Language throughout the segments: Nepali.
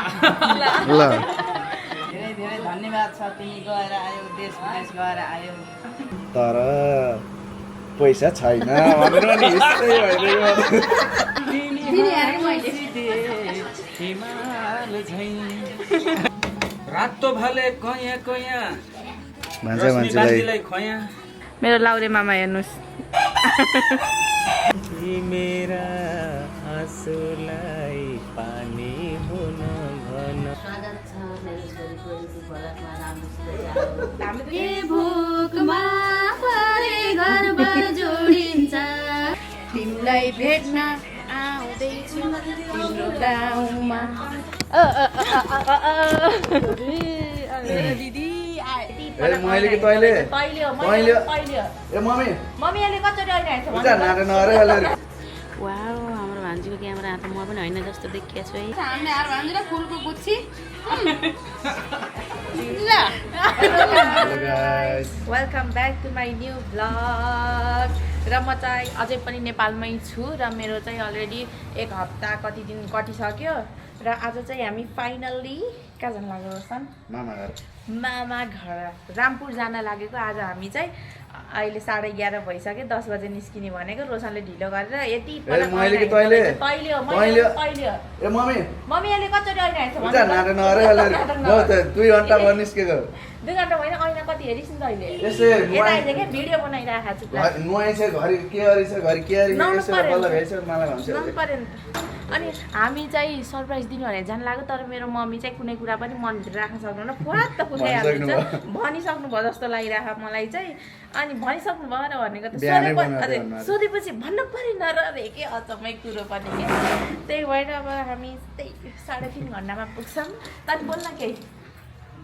ल धेरै धेरै धन्यवाद छ तिमी गएर आयौ देश विदेश गएर आयौ तर पैसा छैन भनेर नि यस्तै हिमाल झैं रातो भाले कया कया भान्जा मान्छेलाई खया मेरो लाउरे मामा हेर्नुस् मेरा आँसुलाई पानी हुन भन स्वागत छ मेरो छोरीको युट्युब भलाकमा राम्रोसित के भोकमा परे घरबार जोडिन्छ तिमीलाई भेट्न आउँदैछु तिम्रो गाउँमा दिदी मैले कि तैँले ए मम्मी मम्मीले कचोटि आइरहेको छ जा नाटक नगरे वाउ हाम्रो भान्जीको क्यामेरा हात म पनि होइन जस्तो देखिएको छु है हामीले आएर भान्जीलाई फुलको गुच्छी welcome back to my new vlog र म चाहिँ अझै पनि नेपालमै छु र मेरो चाहिँ अलरेडी 1 हप्ता कति दिन कटिसक्यो र आज चाहिँ हामी फाइनल्ली कहाँ जान लागेको छन् मामा घर रामपुर जान लागेको आज हामी चाहिँ अहिले 11:30 भइसक्यो 10 बजे निस्किने भनेको रोशनले ढिलो गरेर यति मम्मीले कचोटि आइरहेको छ 2 घन्टा भयो निस्केको 2 घन्टा भएन ऐना कति हेरिस् नि तैँले यसै यता आइज के भिडियो बनाइरहेको छु नुहाइ छ घरि के गरि छ घरि के गरि यसो बल्ल भेट्छ मलाई भन्छ अनि हामी चाहिँ सरप्राइज दिनु भनेर जान लाग्यो तर मेरो मम्मी चाहिँ कुनै कुरा पनि मनभित्र राख्न सक्दैन फुवात्त फुकाइहाल्नुहुन्छ भनिसक्नु भयो जस्तो लागिरहेको मलाई चाहिँ अनि भनिसक्नु भयो र भनेको त सोधेपछि भन्नु परेन र के अचम्मै कुरो पनि के त्यही भएर अब हामी त्यही 3.5 घन्टामा पुग्छौँ तर बोल्न केही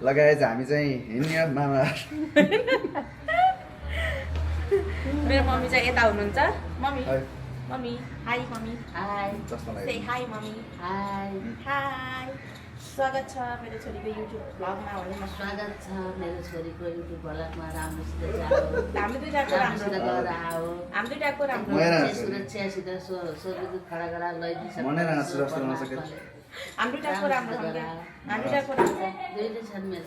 लगाएछ हामी चाहिँ हिँड्ने मामा मेरो मम्मी चाहिँ यता हुनुहुन्छ मम्मी हाई मम्मी हाई से हाई मम्मी हाई हाई स्वागत छ मेरो छोरीको युट्युब भ्लगमा भने स्वागत छ मेरो छोरीको युट्युब भलाकमा राम्रोसित जाऊ हामी दुईटाको राम्रो गएर आऊ हामी दुईटाको राम्रो सुरक्षासित सोधेको खडा खडा लैदिन्छ मनै राख्छु जस्तो नसके हामी दुईटाको राम्रो छ हामी दुईटाको राम्रो दुईले छन् मेरो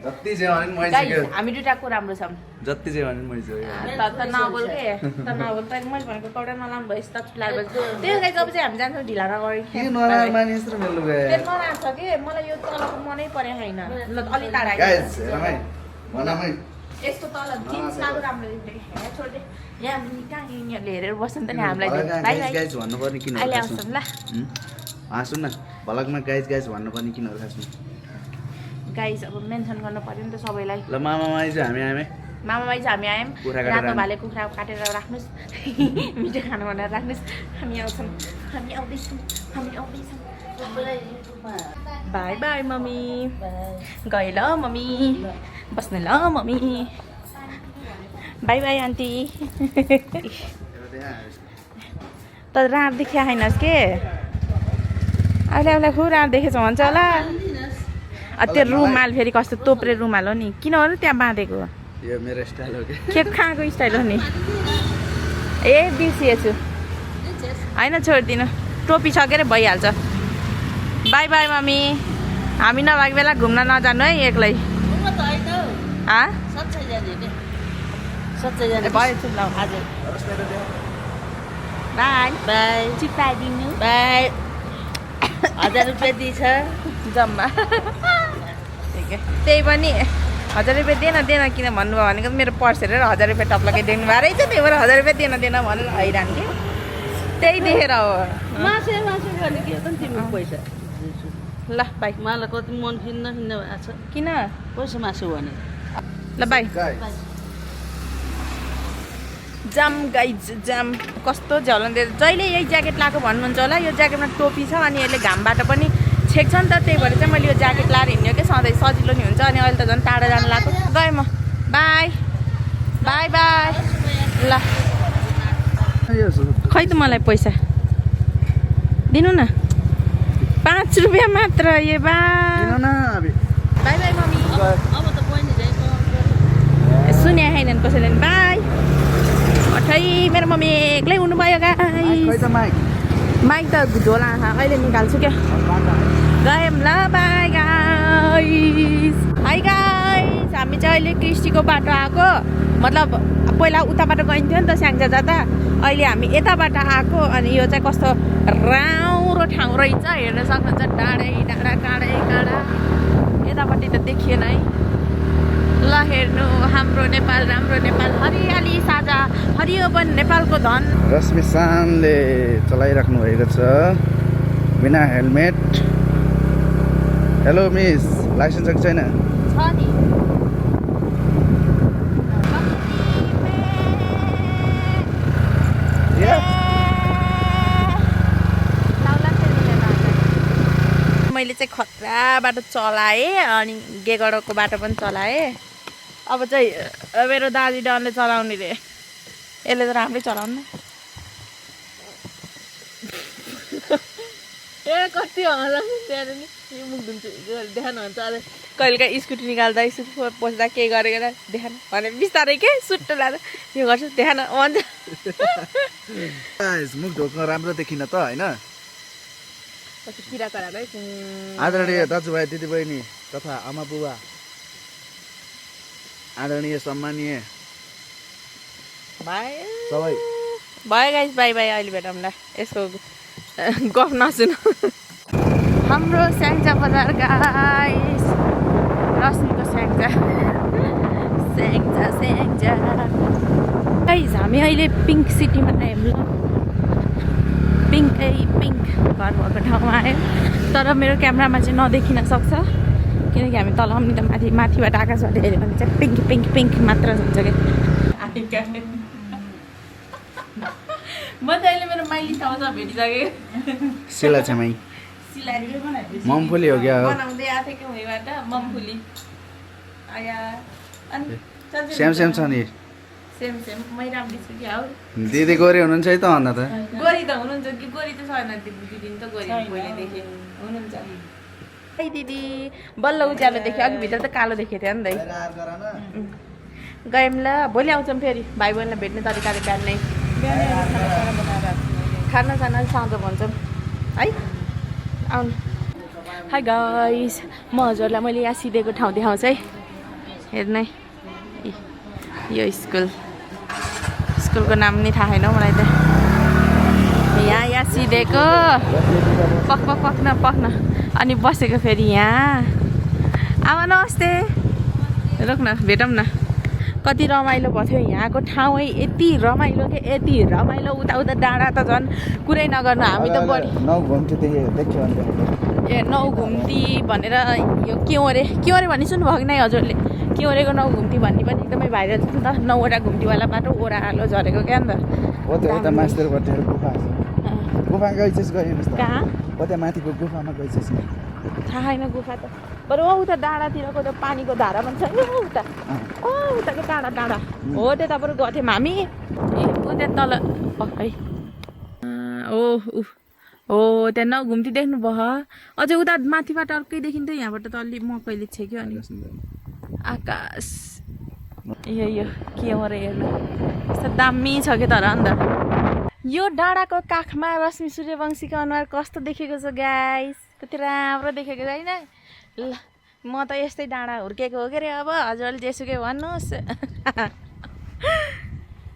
जति जे भने पनि मैले हामी दुईटाको राम्रो छौँ जति जे भने पनि मैले त नबोल के त नबोल त मैले भनेको कौडा नलाउनु भएछ त चुलाएर त्यो चाहिँ जब चाहिँ हामी जान्छौँ ढिला नगरी के नराम्रो मानिस र मेरो लुगा त्यो नराम्रो छ कि मलाई यो तलको मनै परे छैन ल अलि टाढा गाइस हेरमै भनामै यस्तो तल जिन्स लाएको राम्रो देखिन्छ छोड्दे यहाँ कहाँ यिनीहरूले हेरेर बस्छ नि त नि हामीलाई भाइ भाइ गाइस भन्नुपर्ने किन अहिले आउँछन् ल हाँसु न भलकमा गाइस भन्नुपर्ने किन खासमा गाइस अब मेन्सन गर्नु पर्यो नि त सबैलाई ल मामामाई चाहिँ हामी आयौँ मामाबाई चाहिँ हामी आयौँ रातो भाले कुखुरा काटेर राख्नुहोस् मिठो खानु भनेर राख्नुहोस् हामी आउँछौँ हामी आउँदैछौँ बाई बाई मम्मी गए ल मम्मी बस्नु ल मम्मी बाई बाई आन्टी त राँप देखिया छैनस् के अहिले खुब राँप देखेछ भन्छ होला त्यो रुमाल फेरि कस्तो तोप्रे रुमाल हो नि किन हो र त्यहाँ बाँधेको यो मेरो स्टाइल हो के कहाँको स्टाइल हो नि ए बिर्सिएछु होइन छोडिदिनु टोपी सकेर भइहाल्छ बाई बाई मम्मी हामी नभएको बेला घुम्न नजानु है एक्लै भएछु ल हजुर बाई बाई चिप्पाइदिनु बाई 1000 रुपियाँ दिन्छ जम्मा त्यही पनि 1000 रुपियाँ देन किन भन्नुभयो भनेको मेरो पर्स हेरेर 1000 रुपियाँ टप्लकै देख्नु भएको रहेछ त्यही भएर 1000 रुपियाँ देन भनेर हैरान कि त्यही देखेर हो मासु गर्ने के हो तिम्रो पैसा ल बाई मलाई कति मन किन्न भएको छ किन पैसा मासु भने ल बाई जाम गाइज जाम कस्तो झलन्दै जहिले यही ज्याकेट लगाएको भन्नुहुन्छ होला यो ज्याकेटमा टोपी छ अनि यसले घामबाट पनि छेक्छ नि त त्यही भएर चाहिँ मैले यो ज्याकेट लाएर हिँड्यो कि सधैँ सजिलो नि हुन्छ अनि अहिले त झन् टाढा जानु लाग्यो गएँ म बाई बाई बाई ल खै त मलाई पैसा दिनु न 5 रुपियाँ मात्र ये बाई बाई बाई मम्मी अब त बहिनी सुने छैनन् कसैले बाई अठै मेरो मम्मी एक्लै हुनुभयो गाई माइक त झोला अहिले निकाल्छु क्या गएँ म अहिले कृष्टिको बाटो आएको मतलब पहिला उताबाट गइन्थ्यो नि त स्याङ्जा जाँदा अहिले हामी यताबाट आएको अनि यो चाहिँ कस्तो राम्रो ठाउँ रहेछ हेर्न सक्नुहुन्छ डाँडै डाँडा काँडै काँडा यतापट्टि त देखिएन है ल हेर्नु हाम्रो नेपाल राम्रो नेपाल हरियाली साझा हरियो वन नेपालको धन रश्मि शानले चलाइराख्नु भएको छ बिना हेलमेट हेलो मिस लाइसेन्स छ छैन छ नि मैले चाहिँ खतरा बाटो चलाएँ अनि गेगडको बाटो पनि चलाएँ अब चाहिँ मेरो दाजु डनले चलाउने रे यसले त राम्रै चलाउनु ए कति होला त्यहाँ नि यो मुख धुन्छु देखाउनु हुन्छ अझै कहिलेकाहीँ स्कुटी निकाल्दा स्कुटी पस्दा के गरेर देखाउनु भने बिस्तारै के सुट्टो लाँदा यो गर्छु देखाउनु भन्छ मुख ढोक्न राम्रो देखिन त होइन किरा कराबै आदरणीय दाजुभाइ दिदीबहिनी तथा आमा बुबा आदरणीय सम्मानीय सबै भयो गाइस बाई बाई अहिले भेटौँला यसको गफ नसुन हाम्रो स्याङ्जा बजार गाइस रश्मिको स्याङ्जा स्याङ्जा स्याङ्जा गाइस हामी अहिले पिङ्क सिटीमा आयौँ ल पिङ्कै पिङ्क घर भएको ठाउँमा आयो तर मेरो क्यामेरामा चाहिँ नदेखिन सक्छ किनकि हामी तल नि त माथिबाट आकाशबाट हेऱ्यो भने चाहिँ पिङ्क पिङ्क पिङ्क मात्र हुन्छ क्या म त अहिले मेरो माइली ठाउँमा भेटिसकेँ सिला छमाई ममफुली हो क्या हो बनाउँदै आएको थियो कि उहीबाट ममफुली आया अनि सेम सेम छ नि सेम सेम मै राम्री छु क्या हो दिदी गोरी हुनुहुन्छ है त अन्त त गोरी त हुनुहुन्छ कि गोरी त छैन दिदी त गोरी पहिल्यैदेखि हुनुहुन्छ है दिदी बल्ल उज्यालो देख्यो अघि भित्र त कालो देखेको थियो नि त गयौँ ल भोलि आउँछौँ फेरि भाइ बहिनीलाई भेट्ने तरिकाले बिहान नै खानासाना साँझो भन्छौँ है आउनु हाई गाइस म हजुरलाई मैले यहाँ सिधेको ठाउँ देखाउँछु है हेर्नु है यो स्कुलको नाम नि थाहा छैन मलाई त यहाँ सिधेको पक्न अनि बसेको फेरि यहाँ आमा नमस्ते रोक्न भेटौँ न कति रमाइलो भयो थियो यहाँको ठाउँ है यति रमाइलो के यति रमाइलो उता डाँडा त झन् कुरै नगर्नु हामी त बढी ए नौ घुम्ती भनेर यो केवरे भनी सुन्नुभयो कि नै हजुरले केवरेको नौ घुम्ती भन्ने पनि एकदमै भाइरल छ नि त 9वटा घुम्तीवाला बाटो ओह्रालो झरेको क्या नि त कहाँ कतै माथिको गुफामा गइछस् थाहा छैन गुफा त बरु उता डाँडातिरको त पानीको धारा पनि छ नि उताको डाँडा हो त्यताबाट गएको थियौँ हामी उता तल है हो त्यहाँ नौ घुम्ती देख्नु भयो अझै उता माथिबाट अर्कै देखिन्थ्यो यहाँबाट त अलि मकैले छेक्यो अनि आकाश यो के हो रे हेर्नु यस्तो दामी छ कि तर अन्त यो डाँडाको काखमा रश्मि सूर्यवंशीको अनुहार कस्तो देखेको छ गाइस कति राम्रो देखेको छैन ल म त यस्तै डाँडा हुर्केको हो के अरे अब हजुरले जेसुकै भन्नुहोस्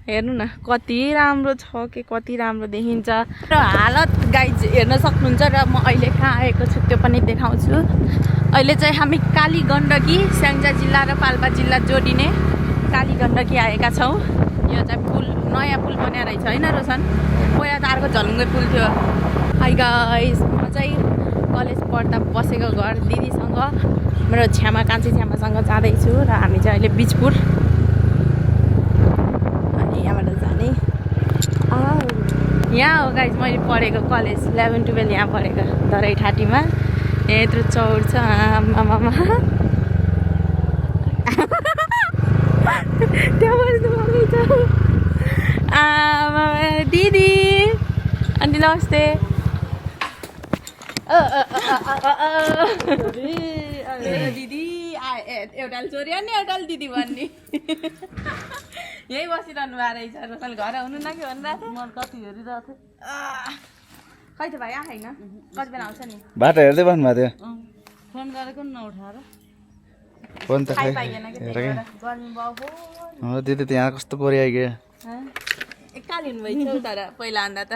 हेर्नु न कति राम्रो छ कि कति राम्रो देखिन्छ र हालत गाइज हेर्न सक्नुहुन्छ र म अहिले कहाँ आएको छु त्यो पनि देखाउँछु अहिले चाहिँ हामी काली गण्डकी स्याङ्जा जिल्ला र पाल्पा जिल्ला जोडिने काली गण्डकी आएका छौँ यो चाहिँ पुल नयाँ पुल बनाएर रहेछ होइन रोशन पहिला त अर्को झलुङ्गे पुल थियो हाई गाइस म चाहिँ कलेज पढ्दा बसेको घर दिदीसँग मेरो कान्छी छ्यामासँग जाँदैछु र हामी चाहिँ अहिले बिचपुर अनि यहाँबाट जाने यहाँ हो गाइस मैले पढेको कलेज 11-12 यहाँ पढेको दरैठाटीमा यत्रो चौर छ आमामा त्यहाँ बस्नु पर्दैछ आमा दिदी आन्टी नमस्ते दिदी एउटा छोरी अनि एउटा दिदी भन्ने यही बसिरहनु भएको रहेछ रोसल घर हुनु न कि भनिरहेको थियो म कति हेरिरहेको थिएँ खै त भाइ आएन कति बेला आउँछ नि बाटो हेर्दै बस्नु भएको थियो फोन गरेको नउठाएर हो नि त खाइ खै पाइएन कि हेर त्यही के भएर गर्मी भयो हो दिदी त्यहाँ कस्तो परिआइगयो एककालीन भइसक्यो तर पहिला अन्दा त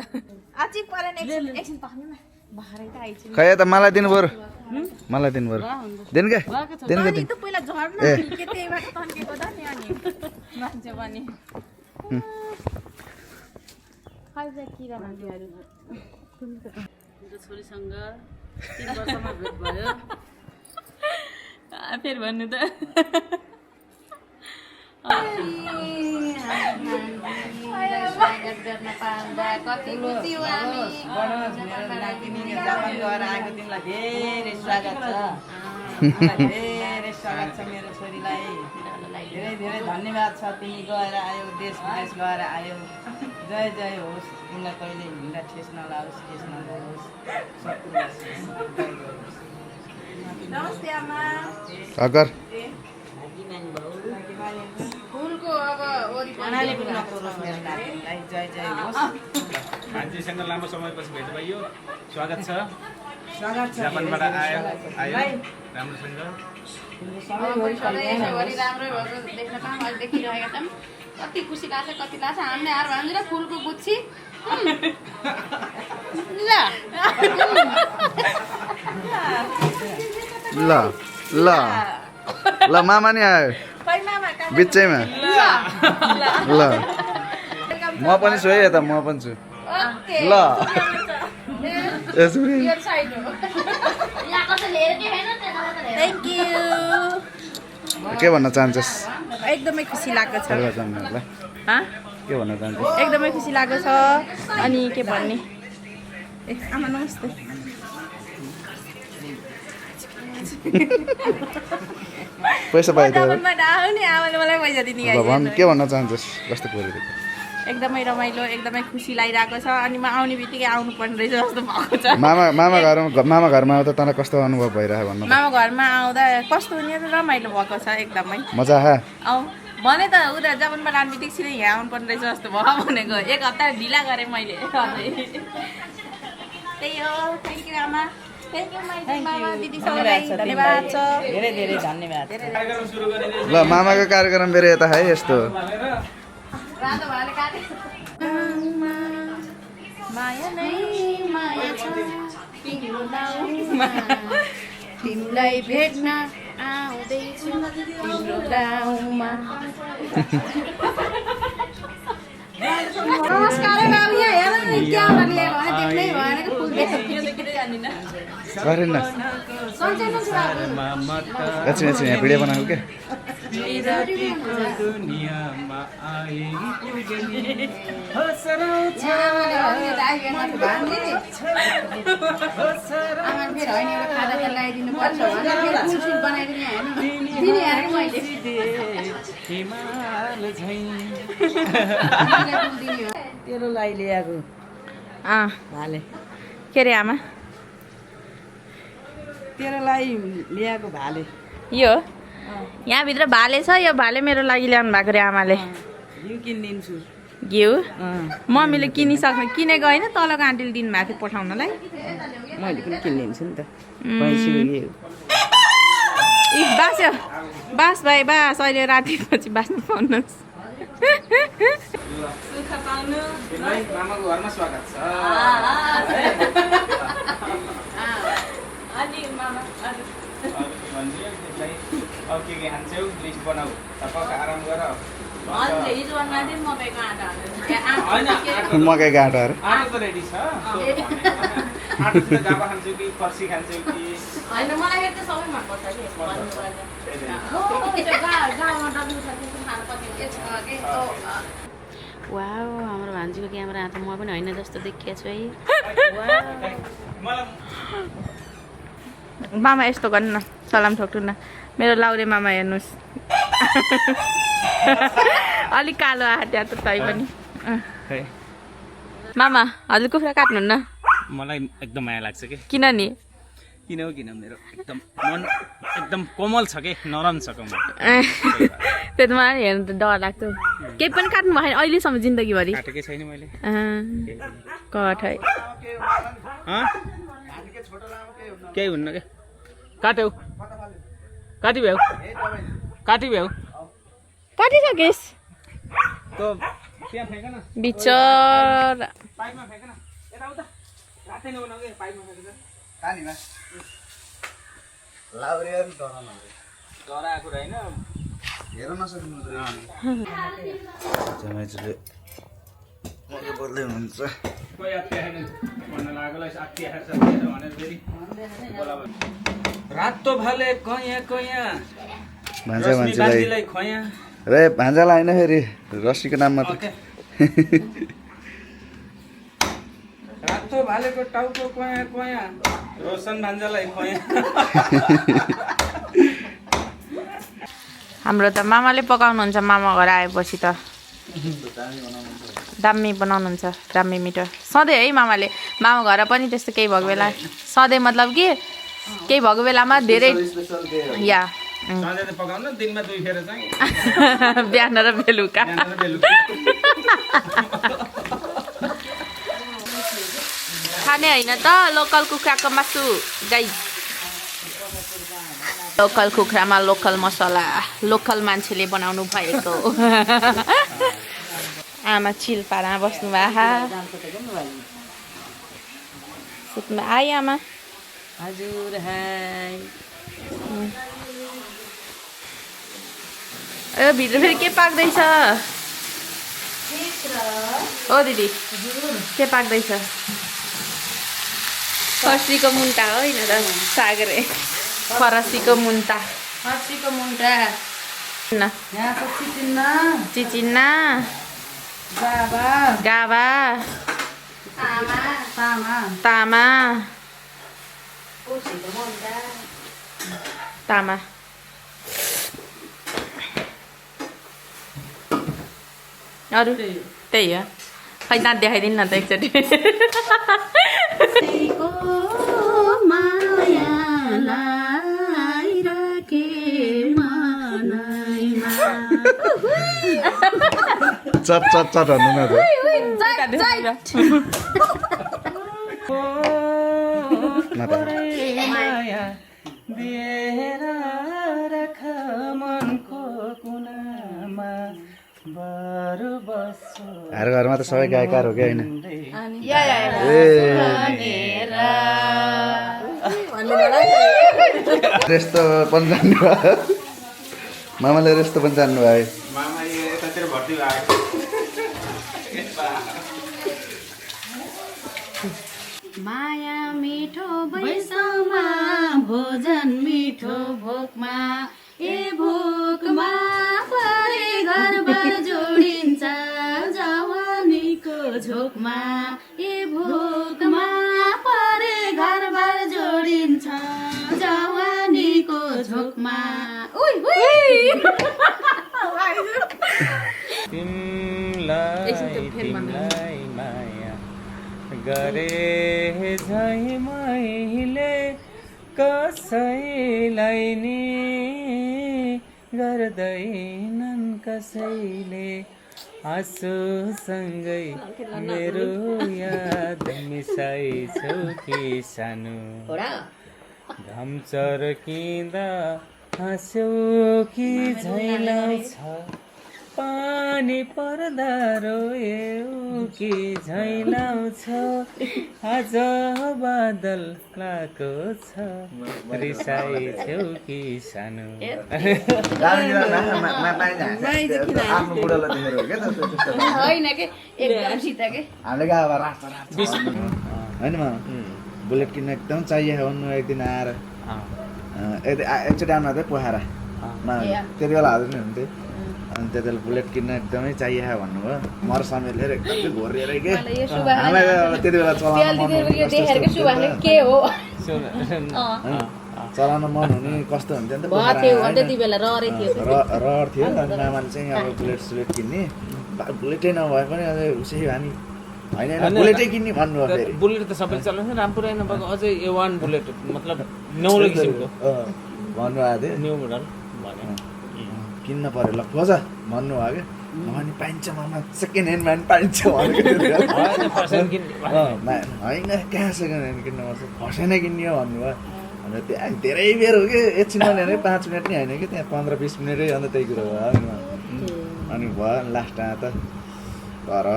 अझै परेन एकछिन पक्नु न भरै त आइछु खै त मलाई दिनु बरु मलाई दिनु बरु दिनु के दिनु के त पहिला झर्न के त्यही बाटो तन्केको त नि अनि मान्छे पनि खाइज किरा मान्छेहरू छोरीसँग 3 वर्षमा भेट भयो फेरि भन्नु त स्वागत गर्न पाउँदा कति खुसी हो हामी बनोस् मेरो नातिनीले जापान गएर आएको तिमीलाई धेरै स्वागत छ मलाई धेरै स्वागत छ मेरो छोरीलाई धेरै धेरै धन्यवाद छ तिमी गएर आयौ देश विदेश गएर आयौ जय जय होस् तिमीलाई कहिले हिँड्दा ठेस नलाओस् ठेस नलाओस् नमस्ते आमा अगर फुलको अब आनाले पनि नतोरोस् मेरो नातिनीलाई जय जय होस् मान्छेसँग लामो समयपछि भेट भयो स्वागत छ स्वागत छ जापानबाट आयो राम्रोसँग सधैँभरि राम्रै भएको देख्न पाऊँ अहिले देखिरहेका छौँ कति खुसी लाग्छ कति लाग्छ हामीले आएर भन्छ फुलको गुच्छी ल ल ल मामा नि आयो बिचैमा ल म पनि छु है यता म पनि छु ल थ्याङ्क यू के भन्न चाहन्छस् एकदमै खुसी लागेको छ सर्वजनाहरूलाई के भन्न चाहन्छस् एकदमै खुसी लागेको छ अनि के भन्ने आमा नमस्ते पैसा पायो त जापानबाट आउने आमाले मलाई पैसा दिने ल भन् के भन्न चाहन्छस् कस्तो परिरहेको एकदमै रमाइलो एकदमै खुसी लागिरहेको छ अनि म आउने बित्तिकै आउनु पर्ने रहेछ जस्तो भएको छ मामा घरमा आउँदा तँलाई कस्तो अनुभव भइरहेको भन्नु मामा घरमा आउँदा कस्तो हुने रमाइलो भएको छ एकदमै मजा आयो आऊ भने त उता जापानबाट आउने बित्तिकै सिधै यहाँ आउनु पर्ने रहेछ जस्तो भयो भनेको 1 हप्ता ढिला गरेँ मैले त्यही हो थ्याङ्क यू आमा थ्याङ्क यू मामा दिदी सबैलाई धन्यवाद छ धेरै धेरै धन्यवाद ल मामाको कार्यक्रम मेरो यता है यस्तो रातो भाले काटे माया नै माया छ तिम्रो गाउँमा तिमीलाई भेट्न आउँदैछु तिम्रो गाउँमा नमस्कार बाबु यहाँ हेर न क्यामेरा लिएको भने देख्नै भएन कि फुल गरेन एकछिन एकछिन यहाँ भिडियो बनाएको के दुनियाँमा हिमाल झैँ तेरो लागि ल्याएको भाले के अरे आमा तेरो लागि ल्याएको भाले यो यहाँभित्र भाले छ यो भाले मेरो लागि ल्याउनु भएको रे आमाले घिउ किनिदिन्छु घिउ मम्मीले किनेको होइन तलको आन्टीले दिनुभएको थियो पठाउनलाई मैले पनि किनिदिन्छु नि त भैँसीको घिउ बास्यो बास भाइ बास अहिले रातिपछि बास्नु पाउनुहोस् मामाको घरमा स्वागत छ अब के खान्छौ लिस्ट बनाऊ तपाईँ आराम गर मकैको आँटाहरू आँटा त रेडी छ आँटा जाबा खान्छौ कि फर्सी खान्छौ कि वाउ हाम्रो भान्जीको क्यामेरा हात म पनि होइन जस्तो देखिएको छु है मामा यस्तो गर्नु न सलाम ठोक्नु न मेरो लाउरे मामा हेर्नुहोस् अलिक कालो आँट्या त तै पनि मामा हजुर कुखुरा काट्नुहुन्न मलाई एकदम माया लाग्छ कि किन नि किन हो किन मेरो एकदम मन एकदम कोमल छ कि नरम छ कोमल त्यो त मलाई हेर्नु त डर लाग्थ्यो केही पनि काट्नु भएन अहिलेसम्म जिन्दगीभरि काटेकै छैन मैले कठ है केही हुन्न क्या काट्यौ काटी भ्याउ काटिसकेस् त्यो त्यहाँ फ्याँक न बिचरा पाइपमा फ्याँक न यताउता रातै नबनाऊ के पाइपमा फ्याँकेर कानीमा लाउरे डराएको कुरा होइन हेर नसक्नु जमाइजुले मकै बोल्दै हुनुहुन्छ कोही अत्या खाएन भन्न लागेलाई अत्या खाएर भनेर फेरि बोलाबो रातो भाले कयाँ कयाँ भान्जा मान्छेलाई खयाँ रे भान्जालाई होइन फेरि रस्सीको नाममा त रातो भालेको टाउको कयाँ कयाँ रोशन भान्जालाई खयाँ हाम्रो त मामाले पकाउनुहुन्छ मामा घर आएपछि त दामी बनाउनुहुन्छ दामी मिठो सधैँ है मामाले मामा घर पनि त्यस्तो केही भएको बेला सधैँ मतलब कि केही भएको बेलामा धेरै या सधैँ त पकाउनु दिनमा 2 फेर चाहिँ बिहान र बेलुका बिहान र बेलुका खाने होइन त लोकल कुखुराको मासु गाई लोकल कुखुरामा लोकल मसला लोकल मान्छेले बनाउनु भएको आमा चिल पारा बस्नु भएको सुत्नु आइ आमा हजुर हाई ए भित्र फेरि के पाक्दैछ ओ दिदी के पाक्दैछ फर्सीको मुन्टा होइन र सागरे फरसीको मुन्टा फर्सीको मुन्टा न यहाँको चिचिन्ना चिचिन्ना गाबा गाबा तामा तामा तामा अरू त्यही हो खै दाँत देखाइदिनु न त एकचोटि चट चट चट भन्नु न त माया दिएर राख मनको कुनामा बरु बस्छु हार घरमा त सबै गायककार हो कि होइन रेस त पनि जान्नु भयो मामाले रेस त पनि जान्नु भयो मामा यतातिर भर्ती भएको माया मिठो बैसमा भोजन मिठो भोकमा ए भोकमा परे घरबार जोडिन्छ जवानीको झोकमा ए भोकमा परे घरबार जोडिन्छ जवानीको झोकमा उइ तिमलाई माया गरे झै मैले कसैलाई नि गर्दैनन् कसैले आँसुसँगै मेरो याद मिसाइछौ कि सानो घाम चर्किँदा हाँस्यौ कि झैलाउँछ पानी पर्दा रोयौ कि झैलाउँछ आज बादल लाको छ रिसाइछौ कि सानो आफ्नो बुढालाई देखेर हो क्या त होइन के एकदम सीता के हामीले गएको अब रातो रातो होइन बुलेट किन्न एकदम चाहिएको भन्नु एक दिन आएर एकचोटि आउनु थियो पोखरामा त्यति बेला हजुर नै हुन्थ्यो अनि त्यति बेला बुलेट किन्न एकदमै चाहिएको भन्नुभयो मर समेलेर एकदमै घोरिएर के हामीलाई त्यति बेला चलाउन मन हुने कस्तो हुन्थ्यो नि त रहर थियो अनि मामाले चाहिँ अब बुलेट सुलेट किन्ने बुलेटै नभए पनि अझै उसै हामी होइन बुलेटै किन्ने भन्नुभयो फेरि बुलेट त सबैले चलाउँछ रामपुरै नभएको अझै A1 बुलेट मतलब नौलो किसिमको भन्नुभएको थियो न्यू मोडल भने किन्न पर्यो ल खोज भन्नुभयो क्या अनि पाइन्छ मामा सेकेन्ड ह्यान्डमा पनि पाइन्छ होइन कहाँ सेकेन्ड ह्यान्ड किन्नु पर्छ फर्स्ट ह्यान्डै किन्ने हो भन्नुभयो हाम्रो त्यहाँ धेरै बेर हो कि एकछिनमा ल्याएर 5 मिनट नि होइन कि त्यहाँ 15-20 मिनटै अन्त त्यही कुरो हो अनि भयो लास्टमा त तर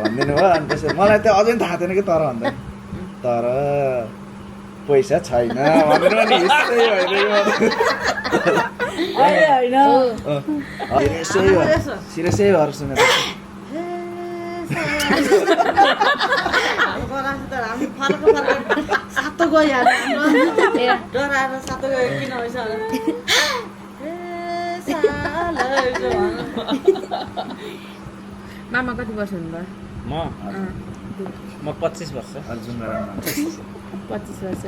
भनिदिनु भयो अनि त्यसरी मलाई त अझै थाहा थिएन कि तर भन्दा तर पैसा छैन भनेर नि यस्तै सिरियसै भएर सुनेर सातो गइहाल्यो डराएर सातो गयो किन मामा कति वर्ष हुनुभयो? म 25 वर्ष। अर्जुन 25 वर्ष।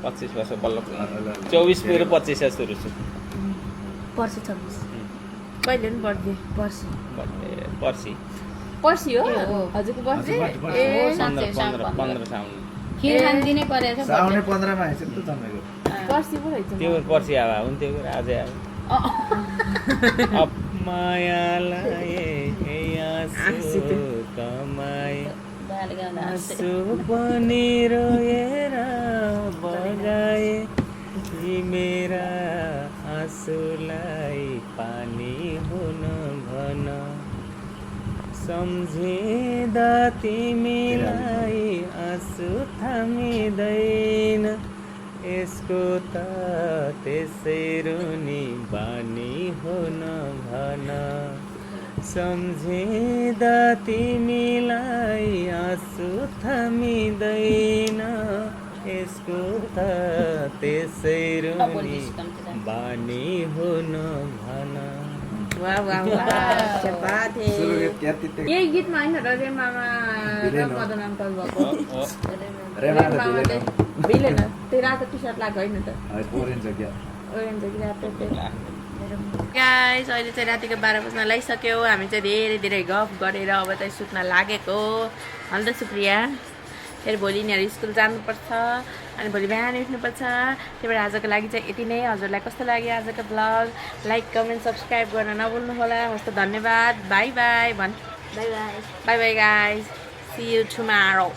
25 वर्ष बल्ल 24 मेरो 25 सुरु छु। पर्सि 26 कहिले पनि बर्थडे? पर्सि पर्सि हो हजुरको बर्थडे? ए 15 साउन। खिर खान दिनै परेछ साउने 15 मा आएछ नि त तपाईको पर्सि पो रहेछ। त्यो पर्सि आवा हुन्थ्यो आजै आयो। अब मायालाई आँसु कमाए आँसु पनि रोएर बगाए मेरा आँसुलाई पानी हुन भन सम्झिँदा तिमीलाई आँसु थामिँदैन यसको त त्यसै रुनी बानी हुन भन सम्झिँदा तिमीलाई आँसु थामिँदैन यसको त त्यसै रुनी बानी हुन भन। वाह वाह वाह क्या बात है। यही गीतमा होइन र रे मामा र मदन अङ्कल भएको भिलेन त्यो रातो टी सर्ट लगाएको होइन त ओरेन्ज कि रातो गाइस अहिले चाहिँ रातिको 12 बज्न लागिसक्यो हामी चाहिँ धेरै धेरै गफ गरेर अब चाहिँ सुत्न लागेको अन्त सुप्रिया फेरि भोलि यिनीहरू स्कुल जानुपर्छ अनि भोलि बिहान उठ्नुपर्छ त्यही भएर आजको लागि चाहिँ यति नै। हजुरलाई कस्तो लाग्यो आजको ब्लग लाइक कमेन्ट सब्सक्राइब गर्न नभुल्नु होला। हस्त धन्यवाद बाई बाई भन् bye bye bye bye guys see you tomorrow.